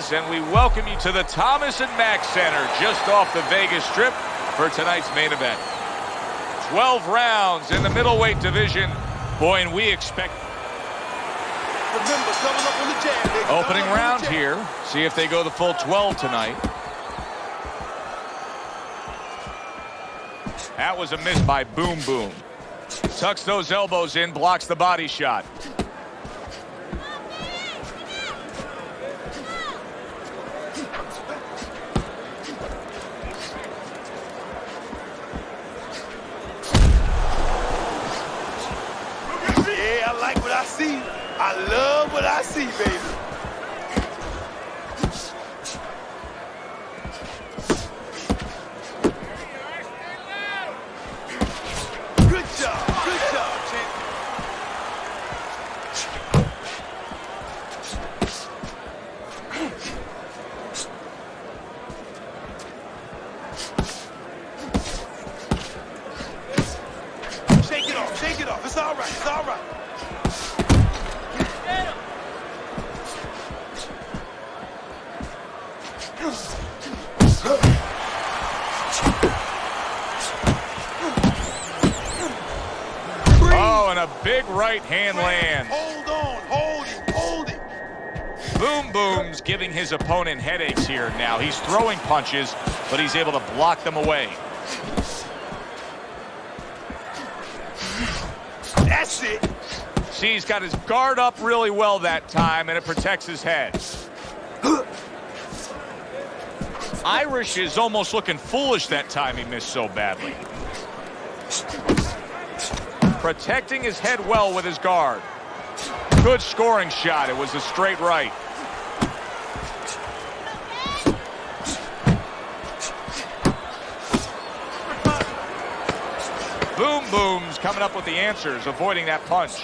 Dallas, and we welcome you to the Thomas & Mack Center just off the Vegas Strip for tonight's main event. 12 rounds in the middleweight division. Boy, and we expect... Remember, double up on the jab, baby. Opening round here. See if they go the full 12 tonight. That was a miss by Boom Boom. Tucks those elbows in, blocks the body shot. Yeah, I like what I see. I love what I see, baby. Good job, champ. Shake it off. It's all right, it's all right. Oh, and a big right hand land. Hold on, hold it. Boom Boom's giving his opponent headaches here now. He's throwing punches, but he's able to block them away. That's it. See, he's got his guard up really well that time, and it protects his head. Irish is almost looking foolish that time he missed so badly. Protecting his head well with his guard. Good scoring shot. It was a straight right. Boom Boom's coming up with the answers, avoiding that punch.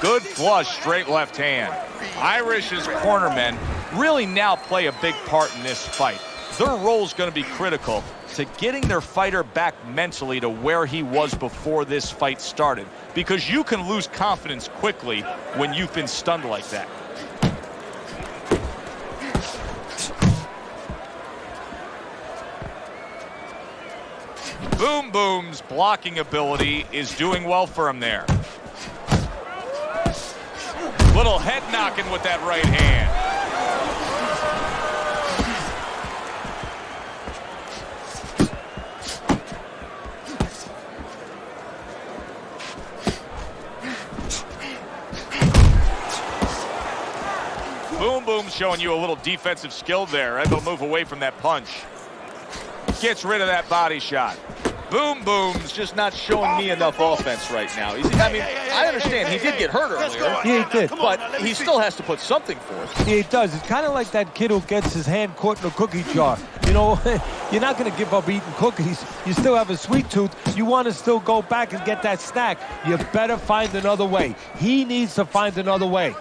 Good flush, straight left hand. Irish's cornermen really now play a big part in this fight. Their role is going to be critical to getting their fighter back mentally to where he was before this fight started, because you can lose confidence quickly when you've been stunned like that. Boom Boom's blocking ability is doing well for him there. Little head knocking with that right hand. Boom Boom's showing you a little defensive skill there. Able to move away from that punch. Gets rid of that body shot. Boom Boom's just not showing me enough offense right now. I understand he did get hurt earlier. Yeah, he did. But he still has to put something forth. Yeah, he does. It's kind of like that kid who gets his hand caught in a cookie jar. You know, you're not going to give up eating cookies. You still have a sweet tooth. You want to still go back and get that snack. You better find another way. He needs to find another way.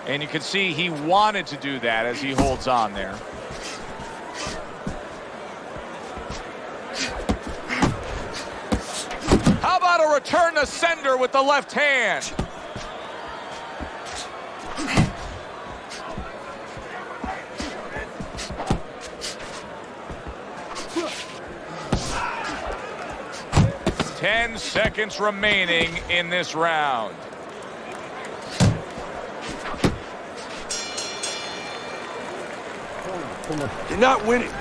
And you can see he wanted to do that as he holds on there. How about a return to sender with the left hand? Ten seconds remaining in this round. You're not winning.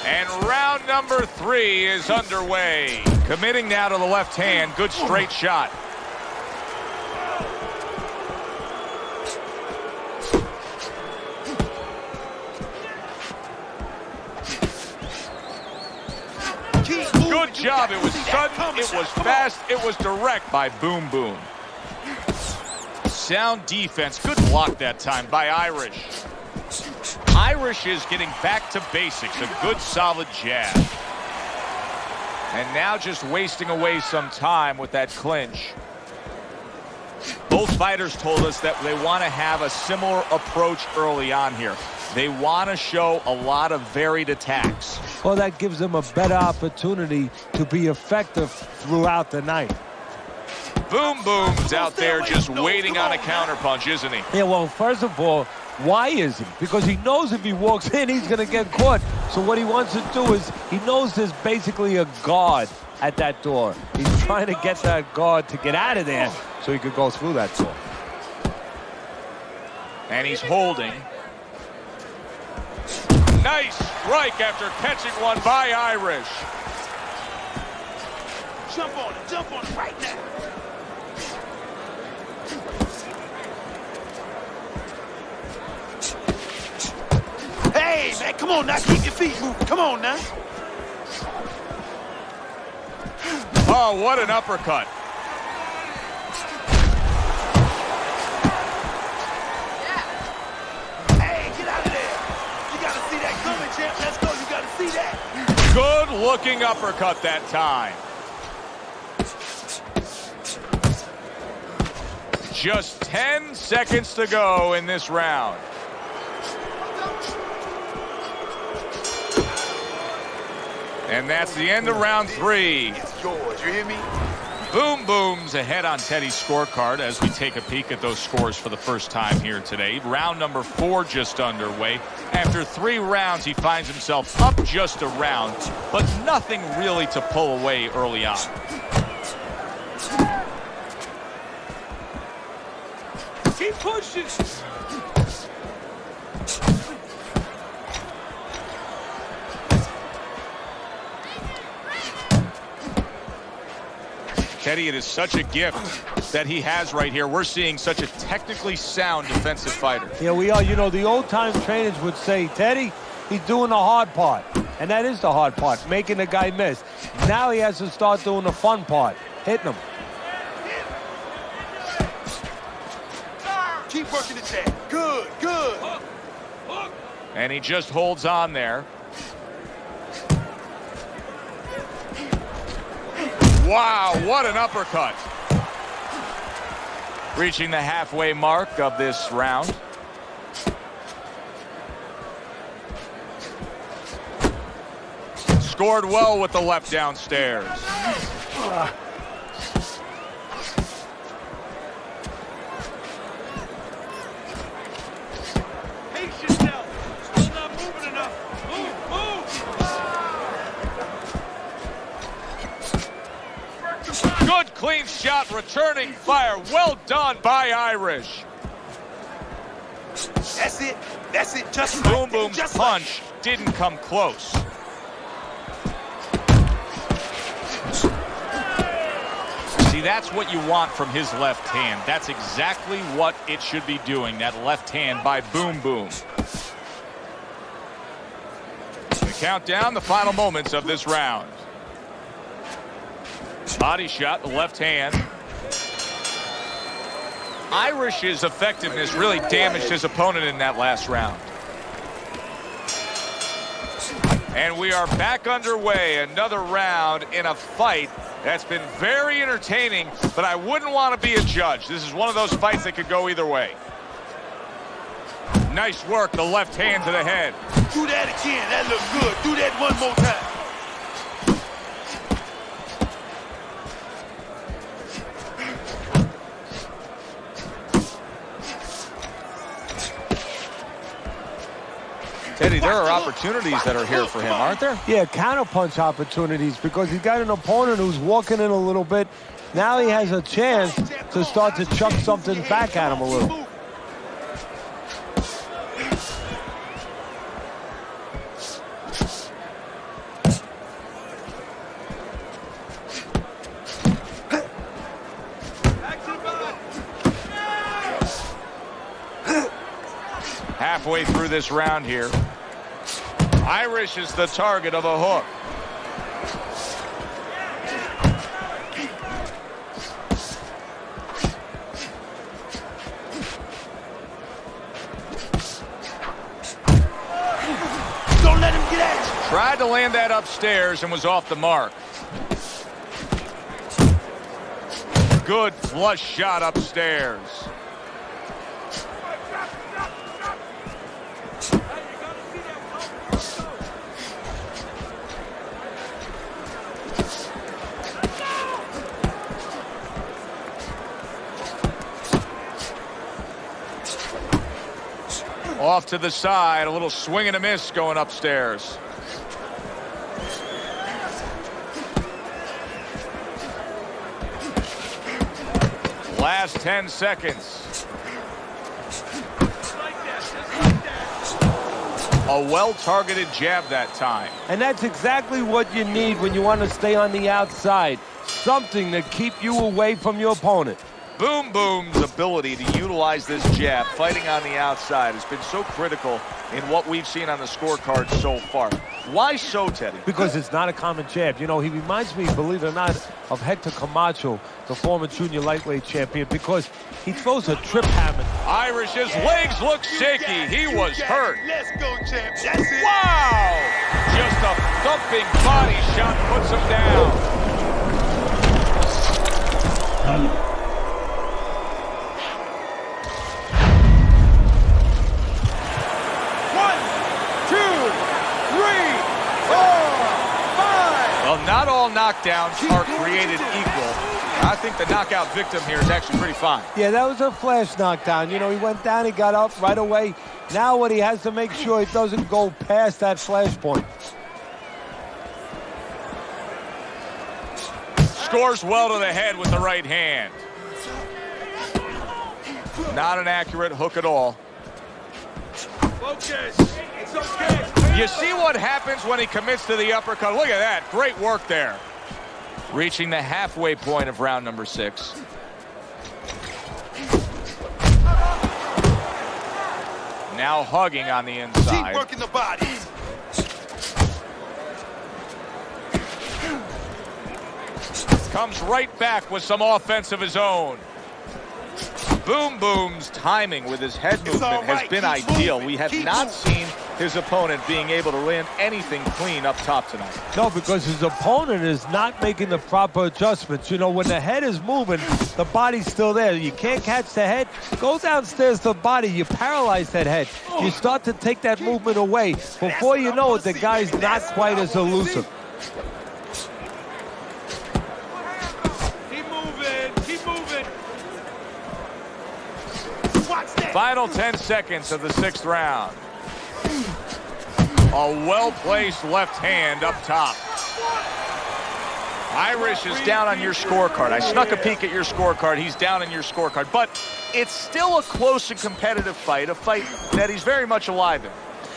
And round number 3 is underway. Committing now to the left hand. Good straight shot. Good job. It was sudden, it was fast, it was direct by Boom Boom. Sound defense. Good block that time by Irish. Irish is getting back to basics. A good solid jab. And now just wasting away some time with that clinch. Both fighters told us that they want to have a similar approach early on here. They want to show a lot of varied attacks. Well, that gives them a better opportunity to be effective throughout the night. Boom Boom's out there just waiting on a counterpunch, isn't he? Yeah, well, first of all, why is he? Because he knows if he walks in, he's going to get caught. So what he wants to do is, he knows there's basically a guard at that door. He's trying to get that guard to get out of there so he could go through that door. And he's holding. Nice strike after catching one by Irish. Jump on it right now. Hey, man, come on now, keep your feet moving. Come on now. Oh, what an uppercut. Hey, get out of there. You got to see that coming, champ. Let's go. You got to see that. Good looking uppercut that time. Just 10 seconds to go in this round. And that's the end of round 3. It's yours, you hear me? Boom Boom's ahead on Teddy's scorecard as we take a peek at those scores for the first time here today. Round number 4 just underway. After 3 rounds, he finds himself up just a round, but nothing really to pull away early on. Keep pushing. Teddy, it is such a gift that he has right here. We're seeing such a technically sound defensive fighter. Yeah, we are. You know, the old-time trainers would say, Teddy, he's doing the hard part. And that is the hard part, making the guy miss. Now he has to start doing the fun part, hitting him. Keep working the jab. Good, good. And he just holds on there. Wow, what an uppercut. Reaching the halfway mark of this round. Scored well with the left downstairs. Pace yourself. Still not moving enough. Move. Good clean shot, returning fire. Well done by Irish. That's it. That's it. Just Boom like Boom's just punch didn't come close. See, that's what you want from his left hand. That's exactly what it should be doing, that left hand by Boom Boom. The countdown, the final moments of this round. Body shot, the left hand. Irish's effectiveness really damaged his opponent in that last round. And we are back underway. Another round in a fight that's been very entertaining, but I wouldn't want to be a judge. This is one of those fights that could go either way. Nice work, the left hand to the head. Do that again. That looked good. Do that one more time. Teddy, there are opportunities that are here for him, aren't there? Yeah, counterpunch opportunities because he's got an opponent who's walking in a little bit. Now he has a chance to start to chuck something back at him a little. Halfway through this round here. Irish is the target of a hook. Don't let him get at you. Tried to land that upstairs and was off the mark. Good flush shot upstairs. Off to the side, a little swing and a miss going upstairs. Last 10 seconds. A well-targeted jab that time. And that's exactly what you need when you want to stay on the outside. Something to keep you away from your opponent. Boom Boom's ability to utilize this jab, fighting on the outside, has been so critical in what we've seen on the scorecard so far. Why so, Teddy? Because it's not a common jab. You know, he reminds me, believe it or not, of Hector Camacho, the former junior lightweight champion, because he throws a trip hammer. Irish's legs look shaky. He was hurt. Let's go, champ. That's it. Wow! Just a thumping body shot puts him down. Well, not all knockdowns are created equal. I think the knockout victim here is actually pretty fine. Yeah, that was a flash knockdown. You know, he went down, he got up right away. Now what he has to make sure he doesn't go past that flash point. Scores well to the head with the right hand. Not an accurate hook at all. Focus. It's okay. You see what happens when he commits to the uppercut. Look at that. Great work there. Reaching the halfway point of round number 6. Now hugging on the inside. Keep working the body. Comes right back with some offense of his own. Boom Boom's timing with his head movement has been ideal. We have not seen his opponent being able to land anything clean up top tonight. No, because his opponent is not making the proper adjustments. You know, when the head is moving, the body's still there. You can't catch the head. Go downstairs to the body. You paralyze that head. You start to take that movement away. Before you know it, the guy's not quite as elusive. Keep moving. Keep moving. Final 10 seconds of the 6th round. A well-placed left hand up top. Irish is down on your scorecard. I snuck a peek at your scorecard. He's down on your scorecard. But it's still a close and competitive fight, a fight that he's very much alive in.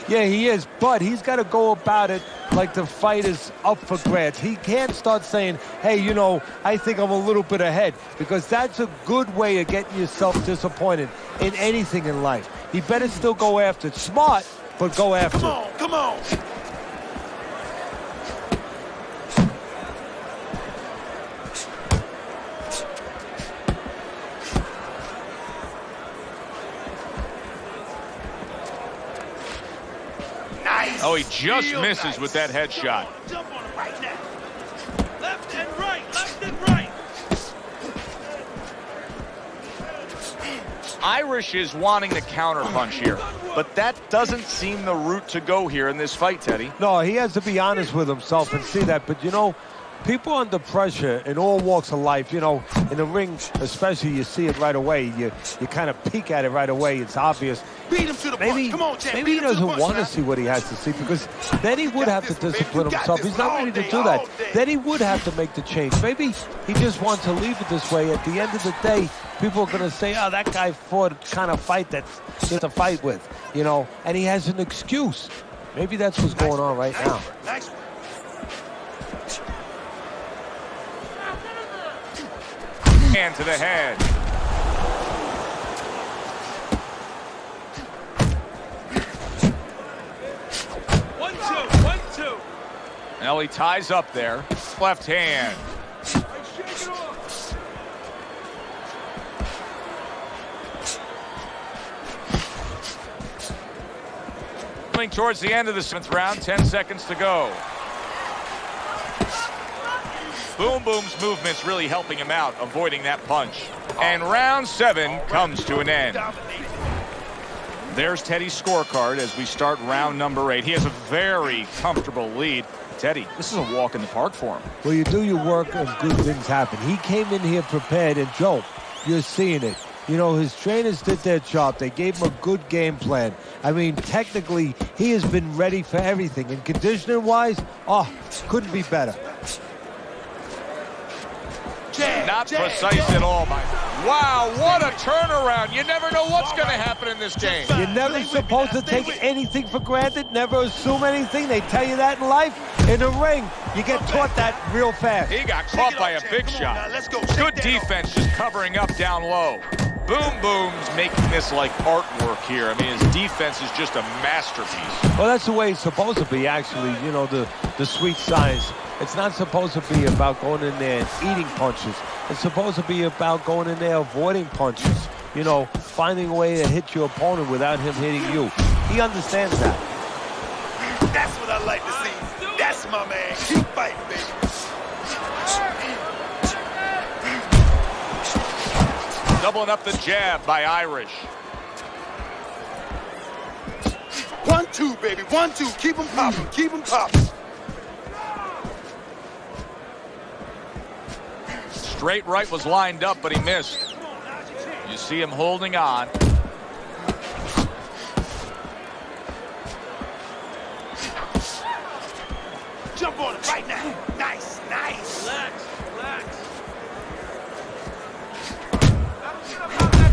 Yeah, he is, but he's got to go about it like the fight is up for grabs. He can't start saying, hey, you know, I think I'm a little bit ahead, because that's a good way of getting yourself disappointed in anything in life. He better still go after it. Smart, but go after it. Come on, come on. Oh, he just misses with that headshot. Jump on it right now. Left and right, left and right. Irish is wanting the counter punch here, but that doesn't seem the route to go here in this fight, Teddy. No, he has to be honest with himself and see that. But, you know, people under pressure in all walks of life, you know, in the ring especially, you see it right away. You kind of peek at it right away. It's obvious. Beat him to the punch. Come on, champ. Maybe he doesn't want to see what he has to see, because then he would have to discipline himself. He's not ready to do that. Then he would have to make the change. Maybe he just wants to leave it this way. At the end of the day, people are going to say, oh, that guy fought a kind of fight that's to fight with, you know, and he has an excuse. Maybe that's what's going on right now. Nice. Hand to the head. One, two. Now he ties up there. Left hand. Coming towards the end of the 7th round, 10 seconds to go. Boom Boom's movement's really helping him out, avoiding that punch. And round 7 comes to an end. There's Teddy's scorecard as we start round number 8. He has a very comfortable lead. Teddy, this is a walk in the park for him. Well, you do your work and good things happen. He came in here prepared, and Joe, you're seeing it. You know, his trainers did their job. They gave him a good game plan. I mean, technically, he has been ready for everything. And conditioning-wise, couldn't be better. Not precise at all. Wow, what a turnaround. You never know what's going to happen in this game. You're never supposed to take anything for granted, never assume anything. They tell you that in life. In the ring, you get taught that real fast. He got caught by a big shot. Good defense just covering up down low. Boom Boom's making this like artwork here. I mean, his defense is just a masterpiece. Well, that's the way it's supposed to be, actually, you know, the sweet science. It's not supposed to be about going in there and eating punches. It's supposed to be about going in there avoiding punches. You know, finding a way to hit your opponent without him hitting you. He understands that. That's what I like to see. That's my man. Keep fighting, baby. Doubling up the jab by Irish. 1-2, baby. 1-2. Keep him popping. Keep him popping. Straight right was lined up, but he missed. You see him holding on. Jump on it right now. Nice, nice. Relax.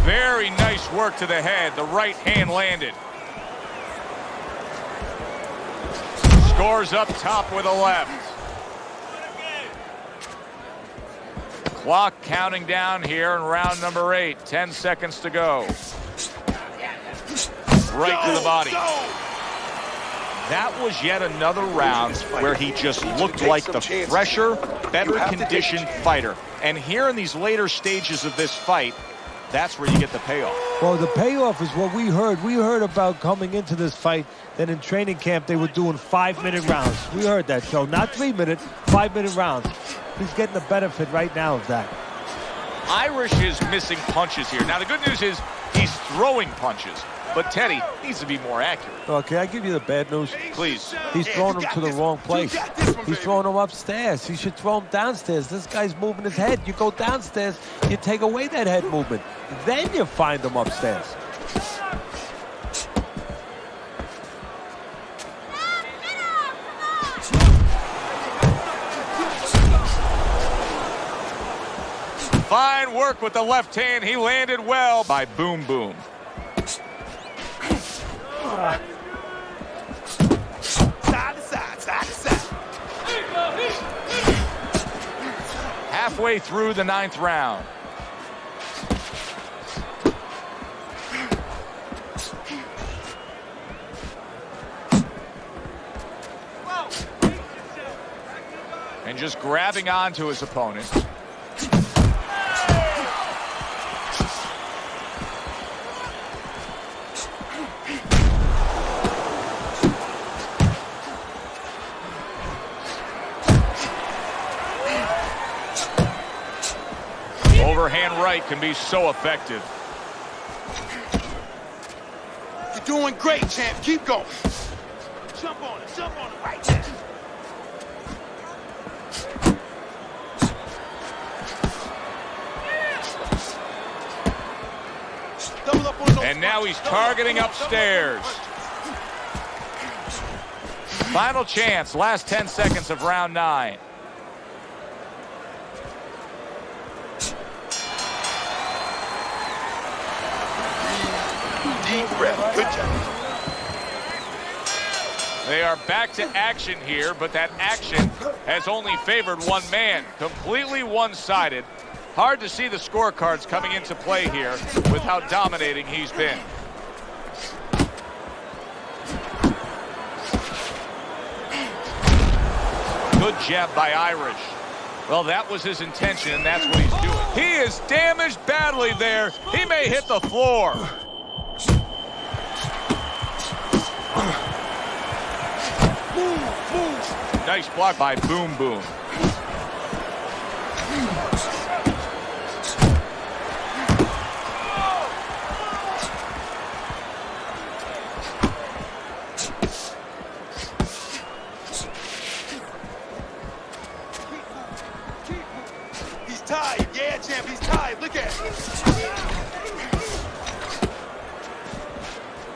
Very nice work to the head. The right hand landed. Scores up top with a left. Clock counting down here in round number 8. 10 seconds to go. Right to the body. That was yet another round where he just looked like the fresher, better conditioned fighter. And here in these later stages of this fight, that's where you get the payoff. Well, the payoff is what we heard. We heard about coming into this fight that in training camp they were doing 5-minute rounds. We heard that, Joe. Not 3-minute, 5-minute rounds. He's getting the benefit right now of that. Irish is missing punches here. Now, the good news is he's throwing punches, but Teddy needs to be more accurate. Okay, I give you the bad news. Please. He's throwing him to the wrong place. He's throwing him upstairs. He should throw him downstairs. This guy's moving his head. You go downstairs, you take away that head movement. Then you find him upstairs. Fine work with the left hand. He landed well by Boom Boom. Side to side, side to side. Halfway through the 9th round. And just grabbing onto his opponent. Overhand right can be so effective. You're doing great, champ. Keep going. Jump on it right now. Double up on those And now punches. he's targeting upstairs. Final chance, last 10 seconds of round 9. Deep breath. Good job. They are back to action here, but that action has only favored one man. Completely one-sided. Hard to see the scorecards coming into play here with how dominating he's been. Good jab by Irish. Well, that was his intention, and that's what he's doing. He is damaged badly there. He may hit the floor. Nice block by Boom Boom. He's tired. Yeah, champ, he's tired. Look at him.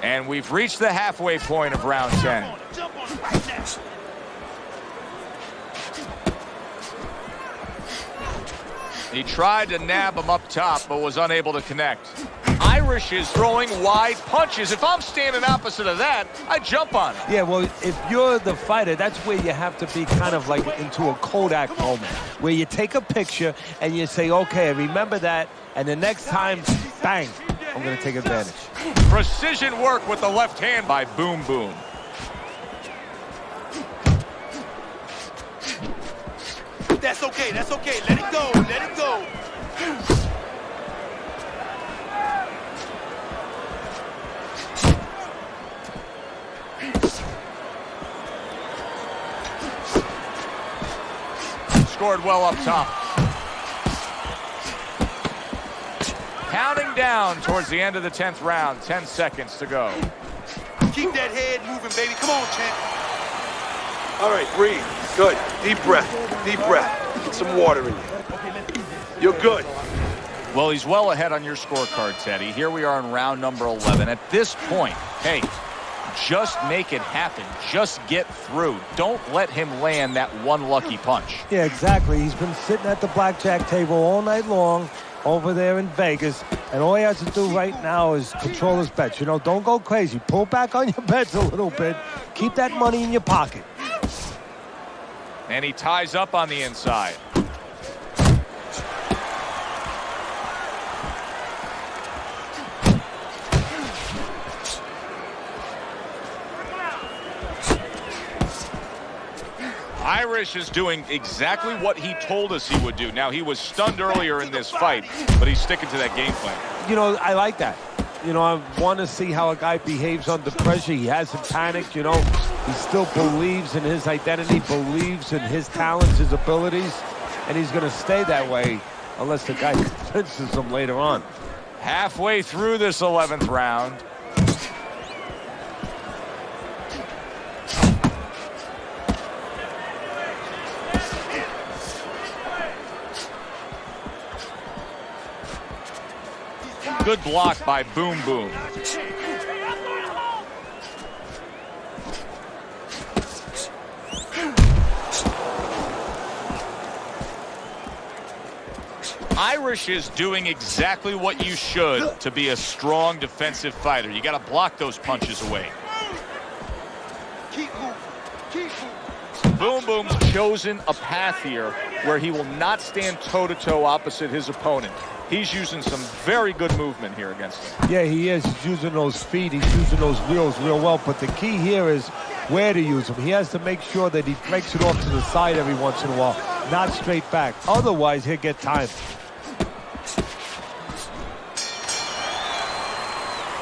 And we've reached the halfway point of round 10. Jump on him right now. He tried to nab him up top, but was unable to connect. Irish is throwing wide punches. If I'm standing opposite of that, I jump on him. Yeah, well, if you're the fighter, that's where you have to be kind of like into a Kodak moment, where you take a picture and you say, okay, remember that, and the next time, bang, I'm going to take advantage. Precision work with the left hand by Boom Boom. That's okay, that's okay. Let it go, let it go. Scored well up top. Counting down towards the end of the 10th round. 10 seconds to go. Keep that head moving, baby. Come on, champ. All right, breathe. Good. Deep breath. Deep breath. Get some water in you. You're good. Well, he's well ahead on your scorecard, Teddy. Here we are in round number 11. At this point, hey, just make it happen. Just get through. Don't let him land that one lucky punch. Yeah, exactly. He's been sitting at the blackjack table all night long over there in Vegas, and all he has to do right now is control his bets. You know, don't go crazy. Pull back on your bets a little bit. Keep that money in your pocket. And he ties up on the inside. Irish is doing exactly what he told us he would do. Now, he was stunned earlier in this fight, but he's sticking to that game plan. You know, I like that. You know, I want to see how a guy behaves under pressure. He hasn't panicked, you know. He still believes in his identity, believes in his talents, his abilities, and he's going to stay that way unless the guy convinces him later on. Halfway through this 11th round. Good block by Boom Boom. Irish is doing exactly what you should to be a strong defensive fighter. You got to block those punches away. Keep moving. Keep moving. Boom Boom's chosen a path here where he will not stand toe-to-toe opposite his opponent. He's using some very good movement here against him. Yeah, he is. He's using those feet. He's using those wheels real well. But the key here is where to use them. He has to make sure that he breaks it off to the side every once in a while, not straight back. Otherwise, he'll get timed.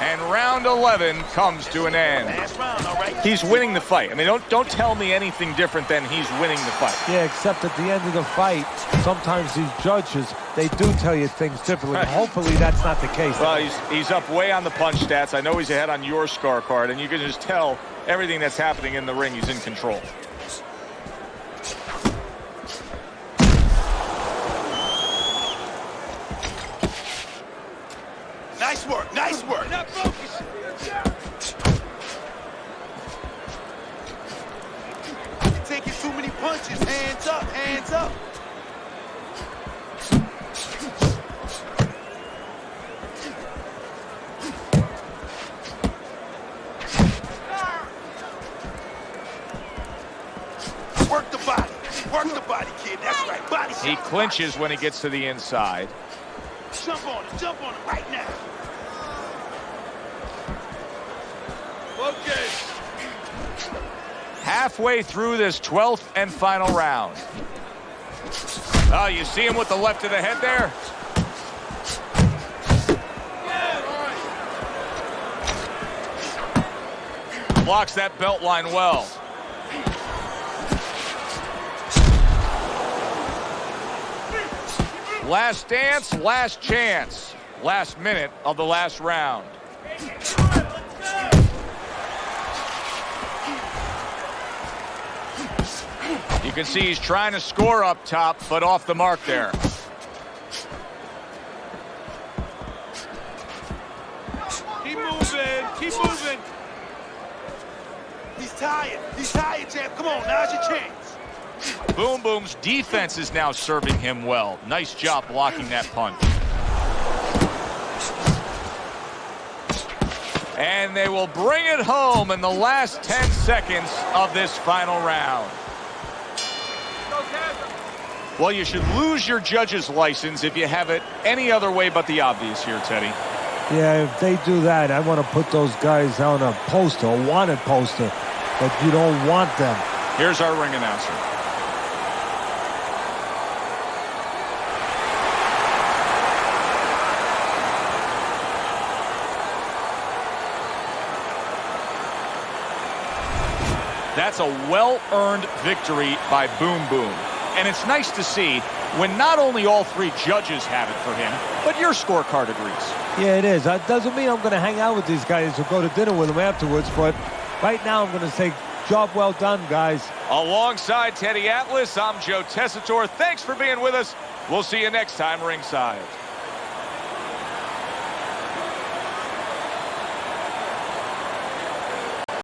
And round 11 comes to an end. Last round, all right? He's winning the fight. I mean, don't tell me anything different than he's winning the fight. Yeah, except at the end of the fight, sometimes these judges, they do tell you things differently. Right. Hopefully that's not the case. Well, he's up way on the punch stats. I know he's ahead on your scorecard, and you can just tell everything that's happening in the ring, he's in control. Nice work, nice work. Not focus. You're taking too many punches. Hands up, hands up. Work the body, kid. That's right, body shot. He clinches when he gets to the inside. Jump on it right now. Okay. Halfway through this 12th and final round. Oh, you see him with the left of the head there? Blocks that belt line well. Last dance, last chance. Last minute of the last round. You can see he's trying to score up top, but off the mark there. Keep moving. Keep moving. He's tired. He's tired, champ. Come on, now's your chance. Boom Boom's defense is now serving him well. Nice job blocking that punch. And they will bring it home in the last 10 seconds of this final round. Well, you should lose your judge's license if you have it any other way but the obvious here, Teddy. Yeah, if they do that, I want to put those guys on a poster, a wanted poster, but you don't want them. Here's our ring announcer. That's a well-earned victory by Boom Boom. And it's nice to see when not only all three judges have it for him, but your scorecard agrees. Yeah, it is. That doesn't mean I'm going to hang out with these guys or go to dinner with them afterwards, but right now I'm going to say, job well done, guys. Alongside Teddy Atlas, I'm Joe Tessitore. Thanks for being with us. We'll see you next time ringside.